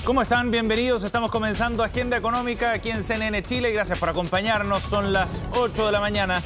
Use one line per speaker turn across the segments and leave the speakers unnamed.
¿Cómo están? Bienvenidos. Estamos comenzando Agenda Económica aquí en CNN Chile. Gracias por acompañarnos. Son las 8 de la mañana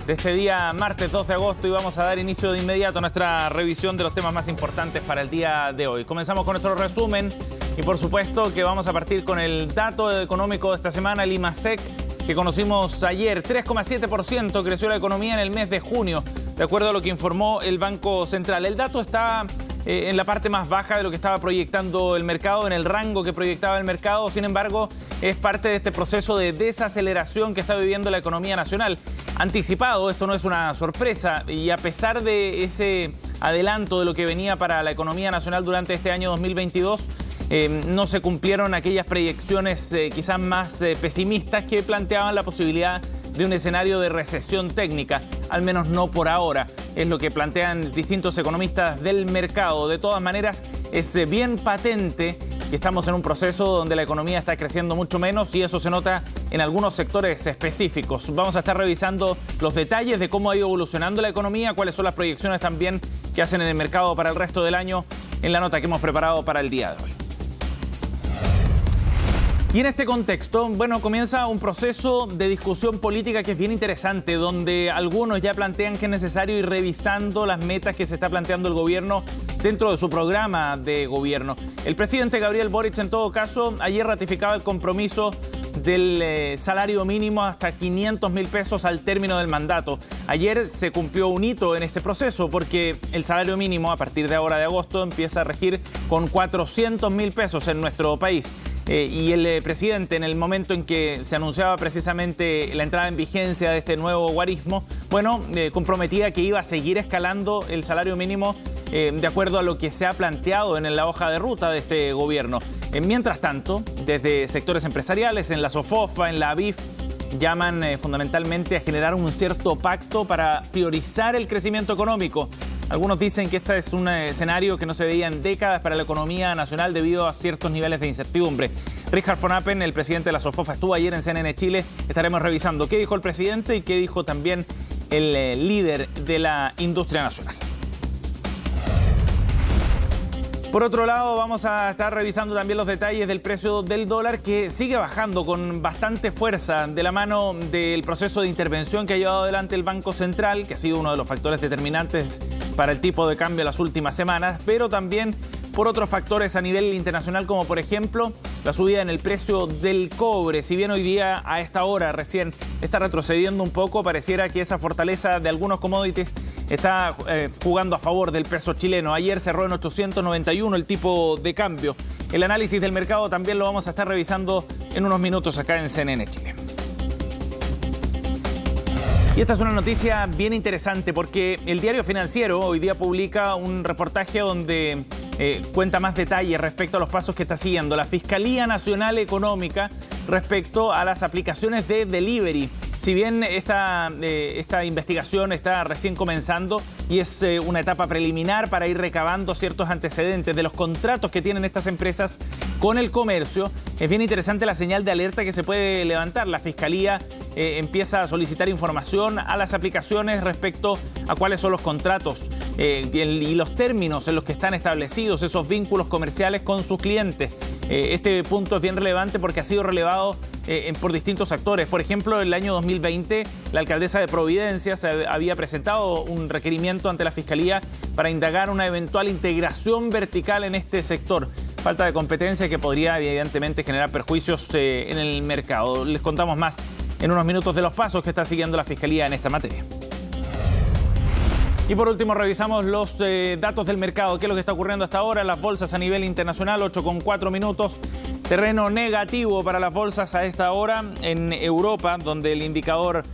de este día, martes 2 de agosto, y vamos a dar inicio de inmediato a nuestra revisión de los temas más importantes para el día de hoy. Comenzamos con nuestro resumen y por supuesto que vamos a partir con el dato económico de esta semana, el IMASEC, que conocimos ayer. 3,7% creció la economía en el mes de junio, de acuerdo a lo que informó el Banco Central. El dato está en la parte más baja de lo que estaba proyectando el mercado, en el rango que proyectaba el mercado. Sin embargo, es parte de este proceso de desaceleración que está viviendo la economía nacional. Anticipado, esto no es una sorpresa, y a pesar de ese adelanto de lo que venía para la economía nacional durante este año 2022, no se cumplieron aquellas proyecciones quizás más pesimistas que planteaban la posibilidad de un escenario de recesión técnica, al menos no por ahora. Es lo que plantean distintos economistas del mercado. De todas maneras, es bien patente que estamos en un proceso donde la economía está creciendo mucho menos, y eso se nota en algunos sectores específicos. Vamos a estar revisando los detalles de cómo ha ido evolucionando la economía, cuáles son las proyecciones también que hacen en el mercado para el resto del año, en la nota que hemos preparado para el día de hoy. Y en este contexto, bueno, comienza un proceso de discusión política que es bien interesante, donde algunos ya plantean que es necesario ir revisando las metas que se está planteando el gobierno dentro de su programa de gobierno. El presidente Gabriel Boric, en todo caso, ayer ratificaba el compromiso del salario mínimo hasta 500.000 pesos al término del mandato. Ayer se cumplió un hito en este proceso, porque el salario mínimo a partir de ahora de agosto empieza a regir con 400.000 pesos en nuestro país. Y el presidente, en el momento en que se anunciaba precisamente la entrada en vigencia de este nuevo guarismo, bueno, comprometía que iba a seguir escalando el salario mínimo de acuerdo a lo que se ha planteado en la hoja de ruta de este gobierno. Mientras tanto, desde sectores empresariales, en la SOFOFA, en la ABIF, llaman fundamentalmente a generar un cierto pacto para priorizar el crecimiento económico. Algunos dicen que este es un escenario que no se veía en décadas para la economía nacional debido a ciertos niveles de incertidumbre. Richard von Appen, el presidente de la SOFOFA, estuvo ayer en CNN Chile. Estaremos revisando qué dijo el presidente y qué dijo también el líder de la industria nacional. Por otro lado, vamos a estar revisando también los detalles del precio del dólar, que sigue bajando con bastante fuerza de la mano del proceso de intervención que ha llevado adelante el Banco Central, que ha sido uno de los factores determinantes para el tipo de cambio en las últimas semanas, pero también por otros factores a nivel internacional, como por ejemplo la subida en el precio del cobre. Si bien hoy día a esta hora recién está retrocediendo un poco, pareciera que esa fortaleza de algunos commodities está jugando a favor del peso chileno. Ayer cerró en 891 el tipo de cambio. El análisis del mercado también lo vamos a estar revisando en unos minutos acá en CNN Chile. Y esta es una noticia bien interesante, porque el Diario Financiero hoy día publica un reportaje donde cuenta más detalles respecto a los pasos que está siguiendo la Fiscalía Nacional Económica respecto a las aplicaciones de delivery. Si bien esta investigación está recién comenzando y es una etapa preliminar para ir recabando ciertos antecedentes de los contratos que tienen estas empresas con el comercio, es bien interesante la señal de alerta que se puede levantar. La Fiscalía empieza a solicitar información a las aplicaciones respecto a cuáles son los contratos y los términos en los que están establecidos esos vínculos comerciales con sus clientes. Este punto es bien relevante porque ha sido relevado por distintos actores. Por ejemplo, en el año 2020, la alcaldesa de Providencia se había presentado un requerimiento ante la Fiscalía para indagar una eventual integración vertical en este sector. Falta de competencia que podría evidentemente generar perjuicios en el mercado. Les contamos más en unos minutos de los pasos que está siguiendo la Fiscalía en esta materia. Y por último, revisamos los datos del mercado. ¿Qué es lo que está ocurriendo hasta ahora? Las bolsas a nivel internacional, 8,4 minutos. Terreno negativo para las bolsas a esta hora en Europa, donde el indicador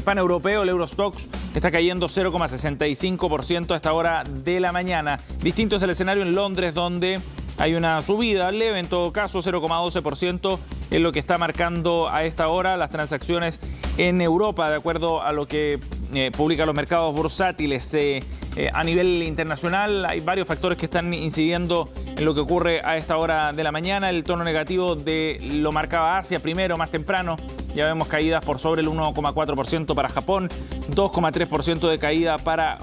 paneuropeo, el Eurostoxx, está cayendo 0,65% a esta hora de la mañana. Distinto es el escenario en Londres, donde hay una subida leve, en todo caso 0,12% es lo que está marcando a esta hora las transacciones en Europa, de acuerdo a lo que publican los mercados bursátiles. A nivel internacional hay varios factores que están incidiendo en lo que ocurre a esta hora de la mañana. El tono negativo lo marcaba Asia primero, más temprano. Ya vemos caídas por sobre el 1,4% para Japón, 2,3% de caída para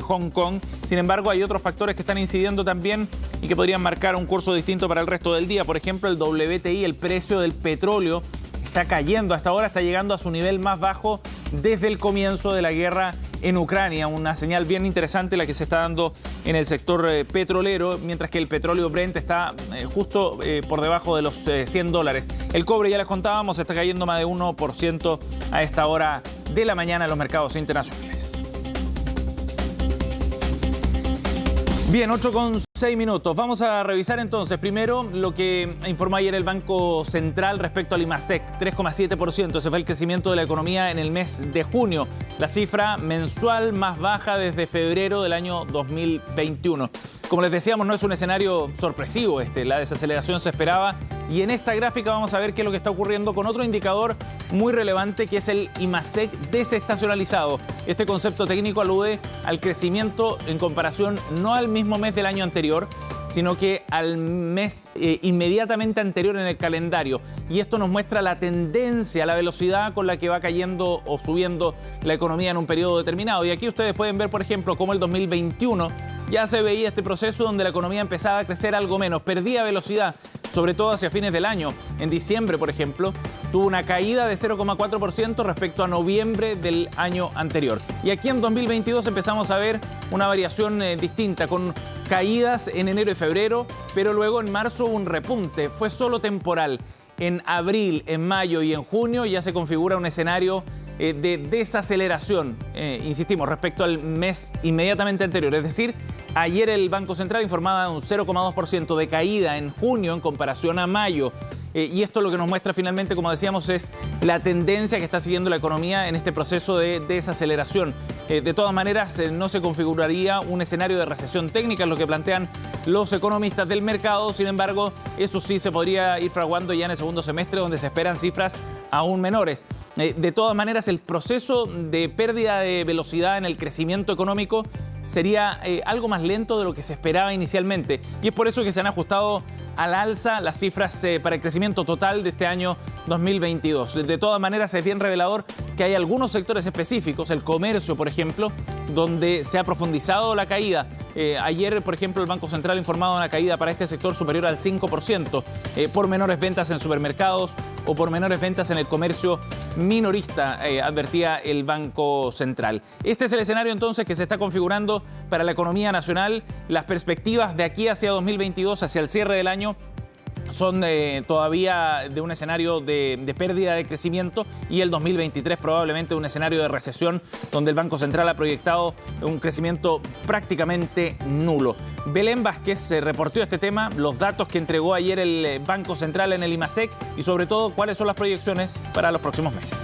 Hong Kong. Sin embargo, hay otros factores que están incidiendo también y que podrían marcar un curso distinto para el resto del día. Por ejemplo, el WTI, el precio del petróleo, está cayendo. Hasta ahora está llegando a su nivel más bajo desde el comienzo de la guerra en Ucrania. Una señal bien interesante la que se está dando en el sector petrolero, mientras que el petróleo Brent está justo por debajo de los $100. El cobre, ya les contábamos, está cayendo más de 1% a esta hora de la mañana en los mercados internacionales. Bien, 8:06 minutos. Vamos a revisar entonces primero lo que informó ayer el Banco Central respecto al IMASEC. 3,7%. Ese fue el crecimiento de la economía en el mes de junio. La cifra mensual más baja desde febrero del año 2021. Como les decíamos, no es un escenario sorpresivo la desaceleración se esperaba. Y en esta gráfica vamos a ver qué es lo que está ocurriendo con otro indicador muy relevante, que es el IMASEC desestacionalizado. Este concepto técnico alude al crecimiento en comparación no al mismo mes del año anterior, sino que al mes inmediatamente anterior en el calendario. Y esto nos muestra la tendencia, la velocidad con la que va cayendo o subiendo la economía en un periodo determinado. Y aquí ustedes pueden ver, por ejemplo, cómo el 2021 ya se veía este proceso donde la economía empezaba a crecer algo menos, perdía velocidad, sobre todo hacia fines del año. En diciembre, por ejemplo, tuvo una caída de 0,4% respecto a noviembre del año anterior. Y aquí en 2022 empezamos a ver una variación distinta, con caídas en enero y febrero, pero luego en marzo un repunte. Fue solo temporal. En abril, en mayo y en junio ya se configura un escenario de desaceleración, insistimos, respecto al mes inmediatamente anterior. Es decir, ayer el Banco Central informaba un 0,2% de caída en junio en comparación a mayo. Y esto lo que nos muestra finalmente, como decíamos, es la tendencia que está siguiendo la economía en este proceso de desaceleración. De todas maneras, no se configuraría un escenario de recesión técnica, es lo que plantean los economistas del mercado. Sin embargo, eso sí se podría ir fraguando ya en el segundo semestre, donde se esperan cifras aún menores. De todas maneras, el proceso de pérdida de velocidad en el crecimiento económico sería algo más lento de lo que se esperaba inicialmente. Y es por eso que se han ajustado al alza las cifras para el crecimiento total de este año 2022. De todas maneras, es bien revelador que hay algunos sectores específicos, el comercio, por ejemplo, donde se ha profundizado la caída. Ayer, por ejemplo, el Banco Central ha informado una caída para este sector superior al 5%, por menores ventas en supermercados o por menores ventas en el comercio minorista, advertía el Banco Central. Este es el escenario entonces que se está configurando para la economía nacional. Las perspectivas de aquí hacia 2022, hacia el cierre del año, son todavía de un escenario de pérdida de crecimiento, y el 2023 probablemente un escenario de recesión donde el Banco Central ha proyectado un crecimiento prácticamente nulo. Belén Vázquez se reportó este tema, los datos que entregó ayer el Banco Central en el IMASEC y sobre todo cuáles son las proyecciones para los próximos meses.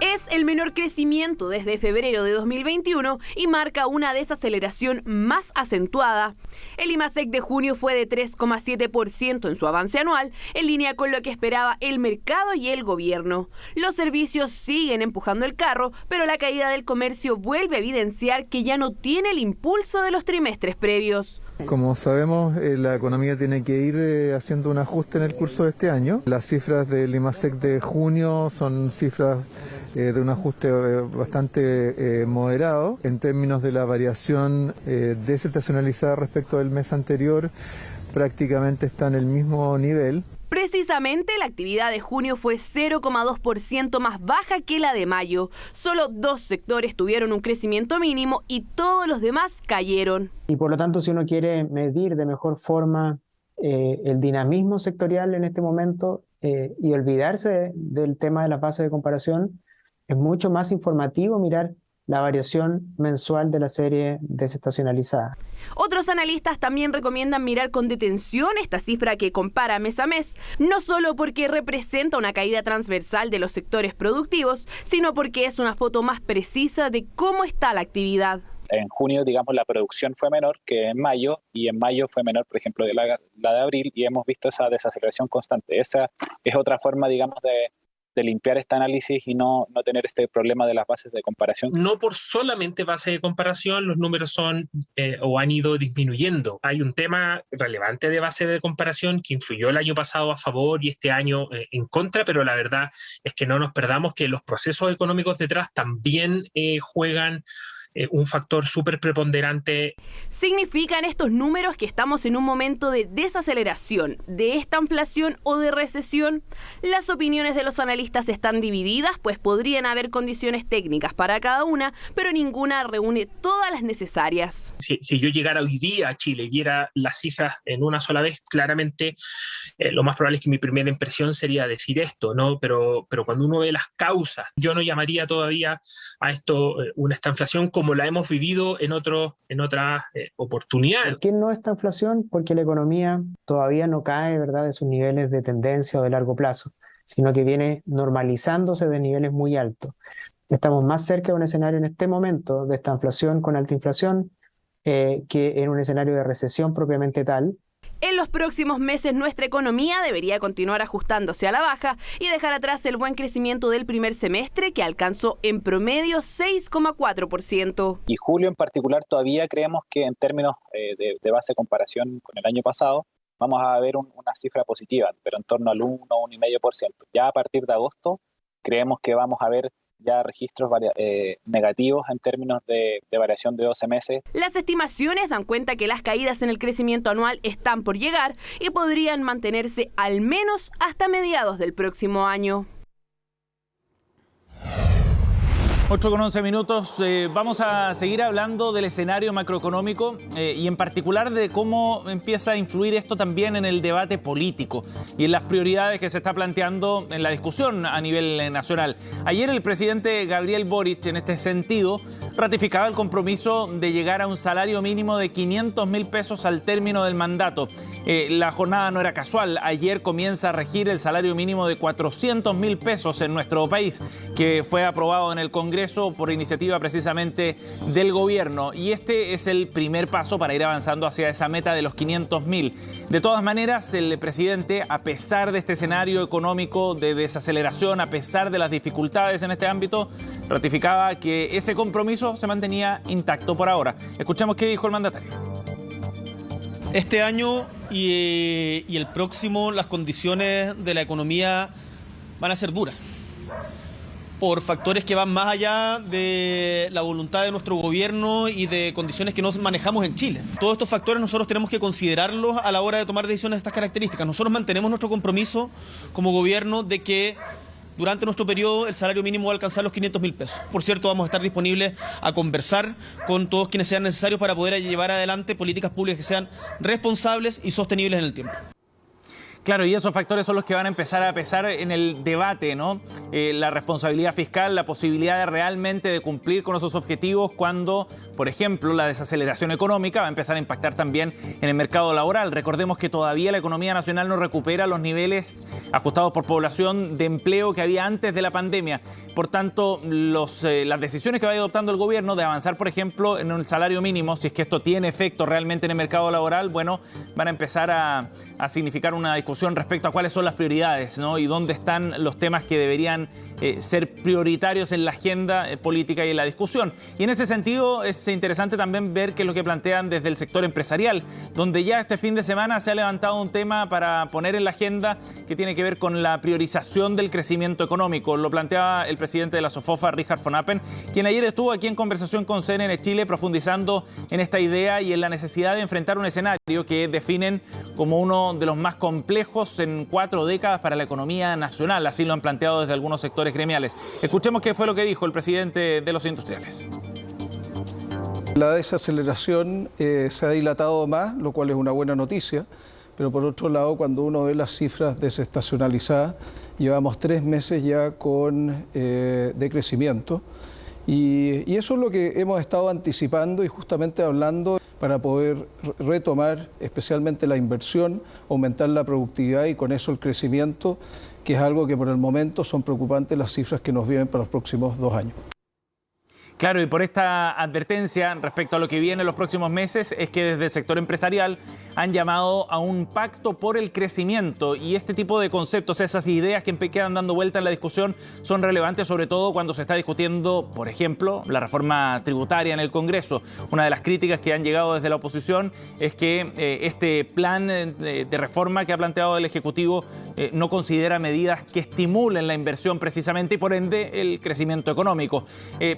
Es el menor crecimiento desde febrero de 2021 y marca una desaceleración más acentuada. El IMASEC de junio fue de 3,7% en su avance anual, en línea con lo que esperaba el mercado y el gobierno. Los servicios siguen empujando el carro, pero la caída del comercio vuelve a evidenciar que ya no tiene el impulso de los trimestres previos.
Como sabemos, la economía tiene que ir haciendo un ajuste en el curso de este año. Las cifras del IMASEC de junio son cifras de un ajuste bastante moderado. En términos de la variación desestacionalizada respecto del mes anterior, prácticamente está en el mismo nivel.
Precisamente, la actividad de junio fue 0,2% más baja que la de mayo. Solo 2 sectores tuvieron un crecimiento mínimo y todos los demás cayeron.
Y por lo tanto, si uno quiere medir de mejor forma el dinamismo sectorial en este momento y olvidarse del tema de las bases de comparación, es mucho más informativo mirar la variación mensual de la serie desestacionalizada.
Otros analistas también recomiendan mirar con detención esta cifra que compara mes a mes, no solo porque representa una caída transversal de los sectores productivos, sino porque es una foto más precisa de cómo está la actividad.
En junio, digamos, la producción fue menor que en mayo, y en mayo fue menor, por ejemplo, de la de abril, y hemos visto esa desaceleración constante. Esa es otra forma, digamos, de limpiar este análisis y no tener este problema de las bases de comparación.
No por solamente base de comparación los números son o han ido disminuyendo. Hay un tema relevante de base de comparación que influyó el año pasado a favor y este año en contra, pero la verdad es que no nos perdamos que los procesos económicos detrás también juegan un factor súper preponderante.
¿Significan estos números que estamos en un momento de desaceleración, de esta inflación o de recesión? Las opiniones de los analistas están divididas, pues podrían haber condiciones técnicas para cada una, pero ninguna reúne todas las necesarias.
Si yo llegara hoy día a Chile y viera las cifras en una sola vez, claramente lo más probable es que mi primera impresión sería decir esto, ¿no? Pero cuando uno ve las causas, yo no llamaría todavía a esto esta inflación como la hemos vivido en otras oportunidades.
¿Por qué no esta inflación? Porque la economía todavía no cae, ¿verdad?, de sus niveles de tendencia o de largo plazo, sino que viene normalizándose de niveles muy altos. Estamos más cerca de un escenario en este momento de esta inflación con alta inflación que en un escenario de recesión propiamente tal.
En los próximos meses nuestra economía debería continuar ajustándose a la baja y dejar atrás el buen crecimiento del primer semestre, que alcanzó en promedio 6,4%.
Y julio en particular todavía creemos que en términos de base de comparación con el año pasado vamos a ver una cifra positiva, pero en torno al 1, 1,5%. Ya a partir de agosto creemos que vamos a ver ya registros negativos en términos de variación de 12 meses.
Las estimaciones dan cuenta que las caídas en el crecimiento anual están por llegar y podrían mantenerse al menos hasta mediados del próximo año.
8:11. Vamos a seguir hablando del escenario macroeconómico y en particular de cómo empieza a influir esto también en el debate político y en las prioridades que se está planteando en la discusión a nivel nacional. Ayer el presidente Gabriel Boric, en este sentido, ratificaba el compromiso de llegar a un salario mínimo de 500.000 pesos al término del mandato. La jornada no era casual. Ayer comienza a regir el salario mínimo de 400.000 pesos en nuestro país, que fue aprobado en el Congreso por iniciativa precisamente del gobierno, y este es el primer paso para ir avanzando hacia esa meta de los 500.000. De todas maneras, el presidente, a pesar de este escenario económico de desaceleración, a pesar de las dificultades en este ámbito, ratificaba que ese compromiso se mantenía intacto por ahora. Escuchemos qué dijo el mandatario.
Este año y el próximo, las condiciones de la economía van a ser duras, por factores que van más allá de la voluntad de nuestro gobierno y de condiciones que no manejamos en Chile. Todos estos factores nosotros tenemos que considerarlos a la hora de tomar decisiones de estas características. Nosotros mantenemos nuestro compromiso como gobierno de que durante nuestro periodo el salario mínimo va a alcanzar los 500.000 pesos. Por cierto, vamos a estar disponibles a conversar con todos quienes sean necesarios para poder llevar adelante políticas públicas que sean responsables y sostenibles en el tiempo.
Claro, y esos factores son los que van a empezar a pesar en el debate, ¿no? La responsabilidad fiscal, la posibilidad de realmente de cumplir con esos objetivos cuando, por ejemplo, la desaceleración económica va a empezar a impactar también en el mercado laboral. Recordemos que todavía la economía nacional no recupera los niveles ajustados por población de empleo que había antes de la pandemia. Por tanto, las decisiones que vaya adoptando el gobierno de avanzar, por ejemplo, en un salario mínimo, si es que esto tiene efecto realmente en el mercado laboral, bueno, van a empezar a significar una discusión respecto a cuáles son las prioridades, ¿no? Y dónde están los temas que deberían ser prioritarios en la agenda política y en la discusión. Y en ese sentido es interesante también ver qué es lo que plantean desde el sector empresarial, donde ya este fin de semana se ha levantado un tema para poner en la agenda que tiene que ver con la priorización del crecimiento económico. Lo planteaba el presidente de la SOFOFA, Richard von Appen, quien ayer estuvo aquí en conversación con CNN Chile profundizando en esta idea y en la necesidad de enfrentar un escenario que definen como uno de los más complejos en 4 décadas para la economía nacional. Así lo han planteado desde algunos sectores gremiales. Escuchemos qué fue lo que dijo el presidente de los industriales.
La desaceleración se ha dilatado más, lo cual es una buena noticia, pero por otro lado, cuando uno ve las cifras desestacionalizadas, llevamos 3 meses ya con decrecimiento. Y eso es lo que hemos estado anticipando y justamente hablando para poder retomar especialmente la inversión, aumentar la productividad y con eso el crecimiento, que es algo que por el momento son preocupantes las cifras que nos vienen para los próximos 2 años.
Claro, y por esta advertencia respecto a lo que viene en los próximos meses es que desde el sector empresarial han llamado a un pacto por el crecimiento, y este tipo de conceptos, esas ideas que quedan dando vuelta en la discusión son relevantes sobre todo cuando se está discutiendo, por ejemplo, la reforma tributaria en el Congreso. Una de las críticas que han llegado desde la oposición es que este plan de reforma que ha planteado el Ejecutivo no considera medidas que estimulen la inversión precisamente y por ende el crecimiento económico.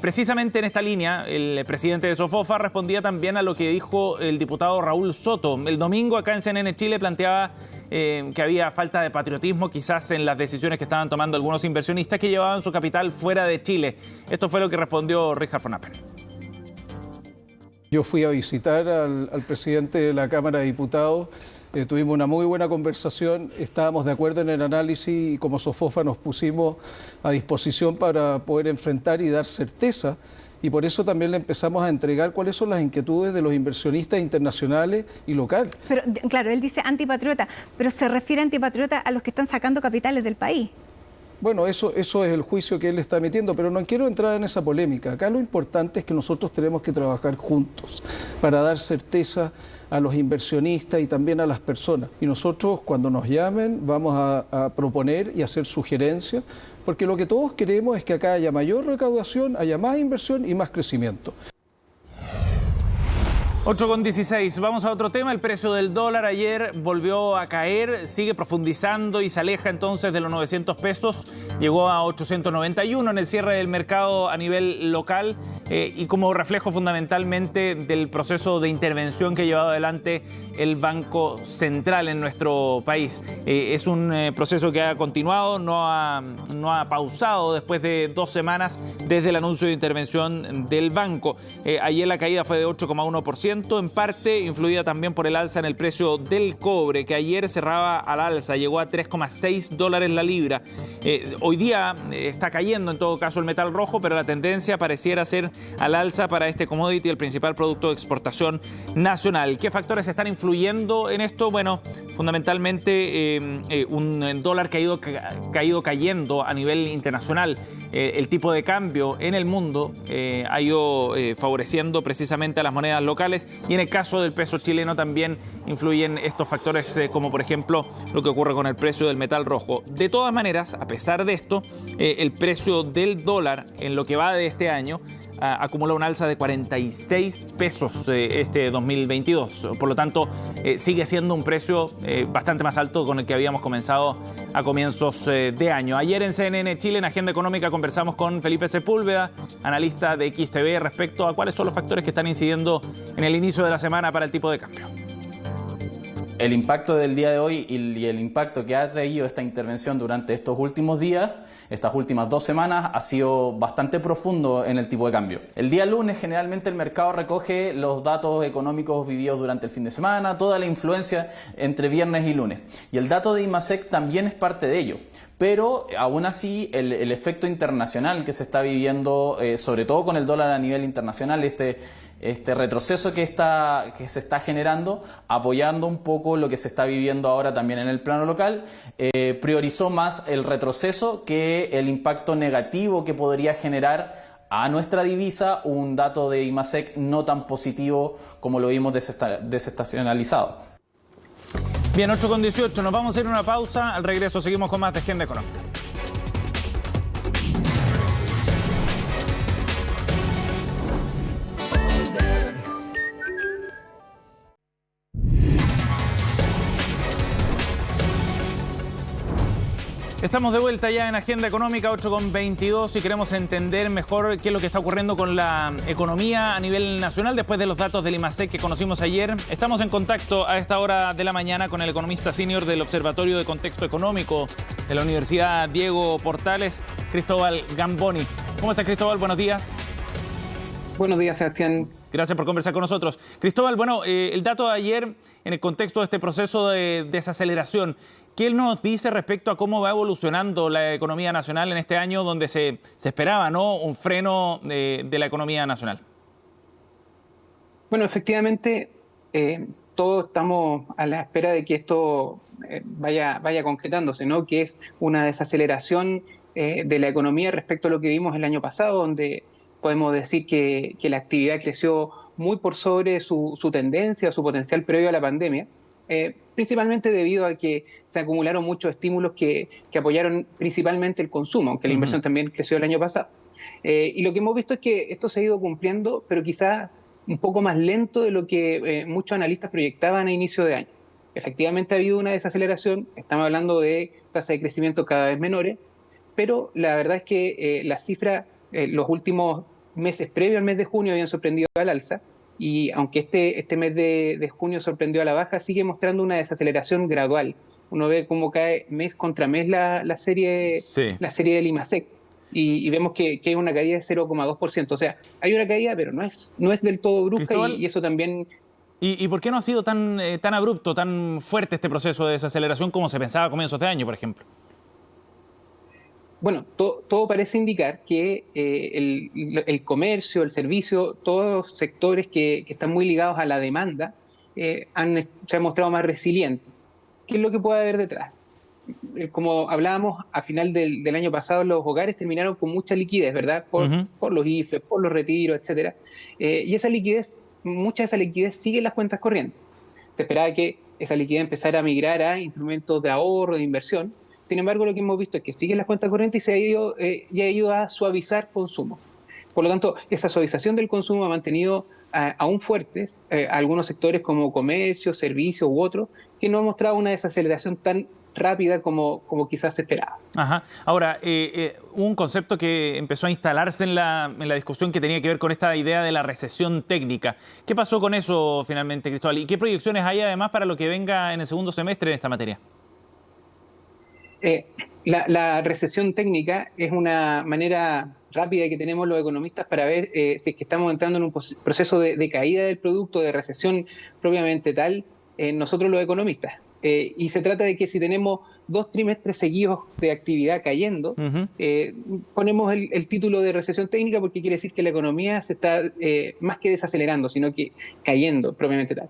Precisamente justamente en esta línea, el presidente de Sofofa respondía también a lo que dijo el diputado Raúl Soto. El domingo acá en CNN Chile planteaba que había falta de patriotismo quizás en las decisiones que estaban tomando algunos inversionistas que llevaban su capital fuera de Chile. Esto fue lo que respondió Richard von Appen.
Yo fui a visitar al presidente de la Cámara de Diputados, tuvimos una muy buena conversación, estábamos de acuerdo en el análisis y como Sofofa nos pusimos a disposición para poder enfrentar y dar certeza. Y por eso también le empezamos a entregar cuáles son las inquietudes de los inversionistas internacionales y locales.
Pero claro, él dice antipatriota, pero se refiere a antipatriota a los que están sacando capitales del país.
Bueno, eso es el juicio que él está emitiendo, pero no quiero entrar en esa polémica. Acá lo importante es que nosotros tenemos que trabajar juntos para dar certeza a los inversionistas y también a las personas. Y nosotros, cuando nos llamen, vamos a proponer y hacer sugerencias, porque lo que todos queremos es que acá haya mayor recaudación, haya más inversión y más crecimiento.
8,16. Vamos a otro tema. El precio del dólar ayer volvió a caer, sigue profundizando y se aleja entonces de los 900 pesos. Llegó a 891 en el cierre del mercado a nivel local y como reflejo fundamentalmente del proceso de intervención que ha llevado adelante el Banco Central en nuestro país. Es un proceso que ha continuado, no ha pausado después de 2 semanas desde el anuncio de intervención del banco. Ayer la caída fue de 8,1%. En parte influida también por el alza en el precio del cobre, que ayer cerraba al alza, llegó a $3,6 la libra. Hoy día está cayendo en todo caso el metal rojo, pero la tendencia pareciera ser al alza para este commodity, el principal producto de exportación nacional. ¿Qué factores están influyendo en esto? Bueno, fundamentalmente un dólar que ha ido cayendo a nivel internacional. El tipo de cambio en el mundo ha ido favoreciendo precisamente a las monedas locales y en el caso del peso chileno también influyen estos factores como por ejemplo lo que ocurre con el precio del metal rojo. De todas maneras, a pesar de esto, el precio del dólar en lo que va de este año acumula un alza de 46 pesos este 2022. Por lo tanto, sigue siendo un precio bastante más alto con el que habíamos comenzado a comienzos de año. Ayer en CNN Chile, en Agenda Económica, conversamos con Felipe Sepúlveda, analista de XTV, respecto a cuáles son los factores que están incidiendo en el inicio de la semana para el tipo de cambio.
El impacto del día de hoy y el impacto que ha traído esta intervención durante estos últimos días, estas últimas 2 semanas, ha sido bastante profundo en el tipo de cambio. El día lunes generalmente el mercado recoge los datos económicos vividos durante el fin de semana, toda la influencia entre viernes y lunes. Y el dato de IMASEC también es parte de ello. Pero aún así el efecto internacional que se está viviendo, sobre todo con el dólar a nivel internacional, este retroceso que se está generando, apoyando un poco lo que se está viviendo ahora también en el plano local, priorizó más el retroceso que el impacto negativo que podría generar a nuestra divisa un dato de IMASEC no tan positivo como lo vimos desestacionalizado.
Bien, 8,18. Nos vamos a ir a una pausa. Al regreso seguimos con más de Agenda Económica. Estamos de vuelta ya en Agenda Económica 8,22 y queremos entender mejor qué es lo que está ocurriendo con la economía a nivel nacional después de los datos del IMASEC que conocimos ayer. Estamos en contacto a esta hora de la mañana con el economista senior del Observatorio de Contexto Económico de la Universidad Diego Portales, Cristóbal Gamboni. ¿Cómo estás, Cristóbal? Buenos días.
Buenos días, Sebastián.
Gracias por conversar con nosotros. Cristóbal, bueno, el dato de ayer en el contexto de este proceso de desaceleración, ¿qué nos dice respecto a cómo va evolucionando la economía nacional en este año donde se esperaba, ¿no?, un freno de la economía nacional?
Bueno, efectivamente, todos estamos a la espera de que esto vaya concretándose, ¿no?, que es una desaceleración de la economía respecto a lo que vimos el año pasado, donde podemos decir que la actividad creció muy por sobre su tendencia, su potencial previo a la pandemia, principalmente debido a que se acumularon muchos estímulos que apoyaron principalmente el consumo, aunque la inversión también creció el año pasado. Y lo que hemos visto es que esto se ha ido cumpliendo, pero quizás un poco más lento de lo que muchos analistas proyectaban a inicio de año. Efectivamente ha habido una desaceleración, estamos hablando de tasas de crecimiento cada vez menores, pero la verdad es que las cifras los últimos meses previos al mes de junio habían sorprendido al alza, y aunque este mes de junio sorprendió a la baja, sigue mostrando una desaceleración gradual. Uno ve cómo cae mes contra mes la serie del IMASEC, y vemos que hay una caída de 0,2%. O sea, hay una caída, pero no es del todo brusca, y eso también...
¿Y por qué no ha sido tan abrupto, tan fuerte este proceso de desaceleración como se pensaba a comienzos de año, por ejemplo?
Bueno, todo parece indicar que el comercio, el servicio, todos los sectores que están muy ligados a la demanda se han mostrado más resilientes. ¿Qué es lo que puede haber detrás? Como hablábamos, a final del año pasado los hogares terminaron con mucha liquidez, ¿verdad? Por los IFE, por los retiros, etcétera. Y mucha de esa liquidez sigue en las cuentas corrientes. Se esperaba que esa liquidez empezara a migrar a instrumentos de ahorro, de inversión. Sin embargo, lo que hemos visto es que sigue en las cuentas corrientes y se ha ido a suavizar consumo. Por lo tanto, esa suavización del consumo ha mantenido aún fuertes algunos sectores como comercio, servicios u otros, que no han mostrado una desaceleración tan rápida como quizás se esperaba.
Ajá. Ahora, un concepto que empezó a instalarse en la discusión que tenía que ver con esta idea de la recesión técnica. ¿Qué pasó con eso finalmente, Cristóbal? ¿Y qué proyecciones hay además para lo que venga en el segundo semestre en esta materia?
La recesión técnica es una manera rápida que tenemos los economistas para ver si es que estamos entrando en un proceso de caída del producto, de recesión propiamente tal, nosotros los economistas. Y se trata de que si tenemos 2 trimestres seguidos de actividad cayendo, ponemos el título de recesión técnica, porque quiere decir que la economía se está más que desacelerando, sino que cayendo propiamente tal.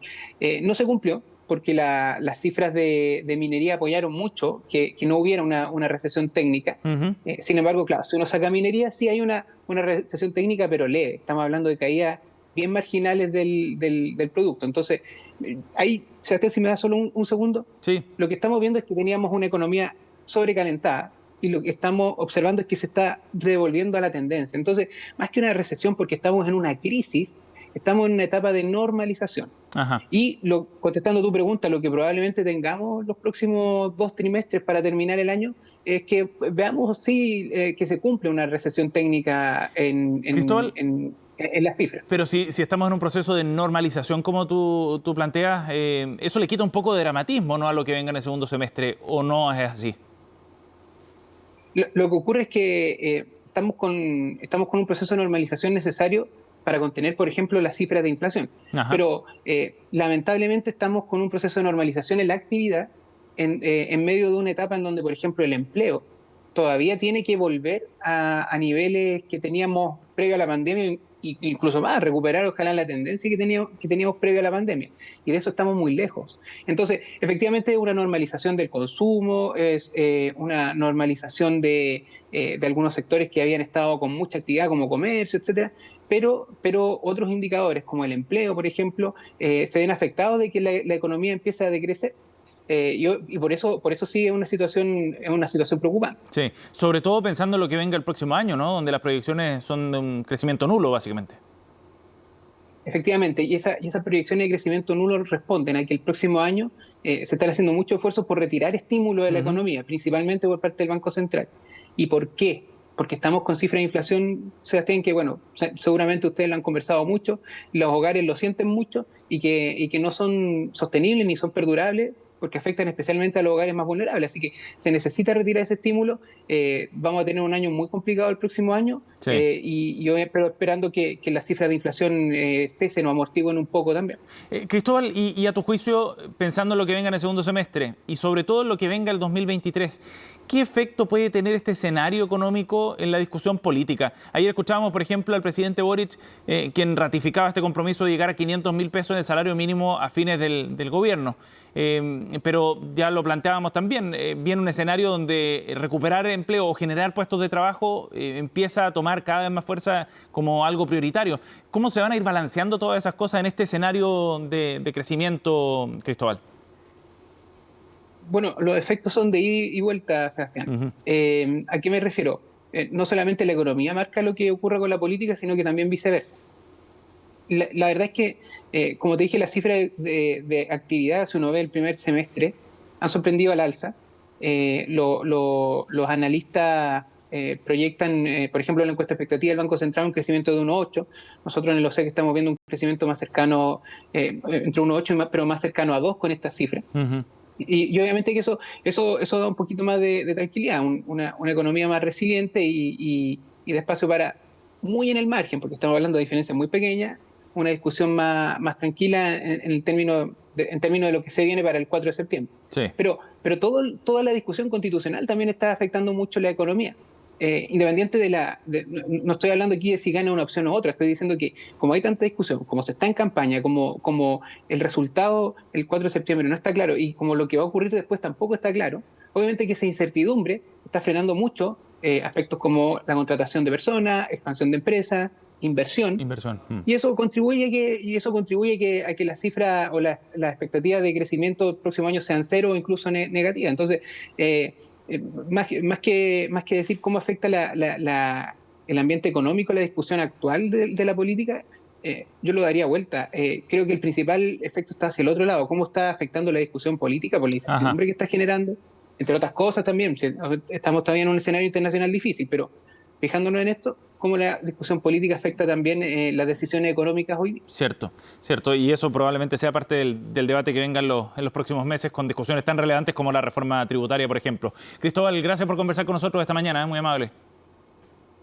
No se cumplió, porque las cifras de minería apoyaron mucho que no hubiera una recesión técnica. Sin embargo, claro, si uno saca minería, sí hay una recesión técnica, pero leve. Estamos hablando de caídas bien marginales del producto. Entonces, ahí, Sebastián, si me da solo un segundo,
sí.
Lo que estamos viendo es que teníamos una economía sobrecalentada, y lo que estamos observando es que se está devolviendo a la tendencia. Entonces, más que una recesión, porque estamos en una crisis, estamos en una etapa de normalización.
Ajá.
Y contestando tu pregunta, lo que probablemente tengamos los próximos 2 trimestres para terminar el año es que veamos que se cumple una recesión técnica en las cifras.
Pero si estamos en un proceso de normalización, como tú planteas, eso le quita un poco de dramatismo, ¿no?, a lo que venga en el segundo semestre, ¿o no es así?
Lo que ocurre es que estamos con un proceso de normalización necesario para contener, por ejemplo, las cifras de inflación.
Ajá.
Pero lamentablemente estamos con un proceso de normalización en la actividad en medio de una etapa en donde, por ejemplo, el empleo todavía tiene que volver a niveles que teníamos previo a la pandemia, incluso más, recuperar ojalá la tendencia que teníamos previo a la pandemia. Y de eso estamos muy lejos. Entonces, efectivamente, es una normalización del consumo, es una normalización de algunos sectores que habían estado con mucha actividad, como comercio, etcétera. Pero otros indicadores, como el empleo, por ejemplo, se ven afectados de que la economía empieza a decrecer. Y por eso sí es una situación preocupante.
Sí, sobre todo pensando en lo que venga el próximo año, ¿no?, donde las proyecciones son de un crecimiento nulo, básicamente.
Efectivamente, y esas proyecciones de crecimiento nulo responden a que el próximo año se están haciendo muchos esfuerzos por retirar estímulos de la economía, principalmente por parte del Banco Central. ¿Y por qué? Porque estamos con cifras de inflación, Sebastián, que bueno, seguramente ustedes lo han conversado mucho, los hogares lo sienten mucho, y que no son sostenibles ni son perdurables, porque afectan especialmente a los hogares más vulnerables. Así que se necesita retirar ese estímulo. Vamos a tener un año muy complicado el próximo año,
sí.
Y yo esperando que las cifras de inflación cesen o amortiguen un poco también.
Cristóbal, y a tu juicio, pensando en lo que venga en el segundo semestre y sobre todo en lo que venga el 2023, ¿qué efecto puede tener este escenario económico en la discusión política? Ayer escuchábamos, por ejemplo, al presidente Boric, quien ratificaba este compromiso de llegar a 500.000 pesos en el salario mínimo a fines del gobierno. Pero ya lo planteábamos también, viene un escenario donde recuperar empleo o generar puestos de trabajo empieza a tomar cada vez más fuerza como algo prioritario. ¿Cómo se van a ir balanceando todas esas cosas en este escenario de crecimiento, Cristóbal?
Bueno, los efectos son de ida y vuelta, Sebastián. ¿A qué me refiero? No solamente la economía marca lo que ocurre con la política, sino que también viceversa. La verdad es que, como te dije, las cifras de actividad, si uno ve el primer semestre, han sorprendido al alza. Los analistas proyectan, por ejemplo, en la encuesta expectativa del Banco Central un crecimiento de 1,8. Nosotros en el OSEC estamos viendo un crecimiento más cercano, entre 1,8 pero más cercano a 2 con estas cifras. Y obviamente que eso da un poquito más de tranquilidad, una economía más resiliente y de espacio para, muy en el margen, porque estamos hablando de diferencias muy pequeñas, una discusión más tranquila en términos de lo que se viene para el 4 de septiembre.
Sí.
Pero toda la discusión constitucional también está afectando mucho la economía. Independiente no estoy hablando aquí de si gana una opción u otra, estoy diciendo que como hay tanta discusión, como se está en campaña, como el resultado el 4 de septiembre no está claro y como lo que va a ocurrir después tampoco está claro, obviamente que esa incertidumbre está frenando mucho aspectos como la contratación de personas, expansión de empresas, inversión. Y eso contribuye a que las cifras o las expectativas de crecimiento el próximo año sean cero o incluso negativas. Entonces, más que decir cómo afecta el ambiente económico, la discusión actual de la política, yo lo daría vuelta. Creo que el principal efecto está hacia el otro lado, cómo está afectando la discusión política por la incertidumbre que está generando, entre otras cosas también. Estamos todavía en un escenario internacional difícil, pero fijándonos en esto, cómo la discusión política afecta también las decisiones económicas hoy día.
Cierto. Y eso probablemente sea parte del debate que venga en los próximos meses con discusiones tan relevantes como la reforma tributaria, por ejemplo. Cristóbal, gracias por conversar con nosotros esta mañana, muy amable.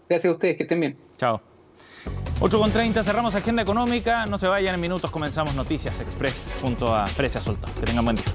Gracias a ustedes, que estén bien.
Chao. 8:30, cerramos Agenda Económica. No se vayan, en minutos comenzamos Noticias Express junto a Fresia Soltau. Que tengan buen día.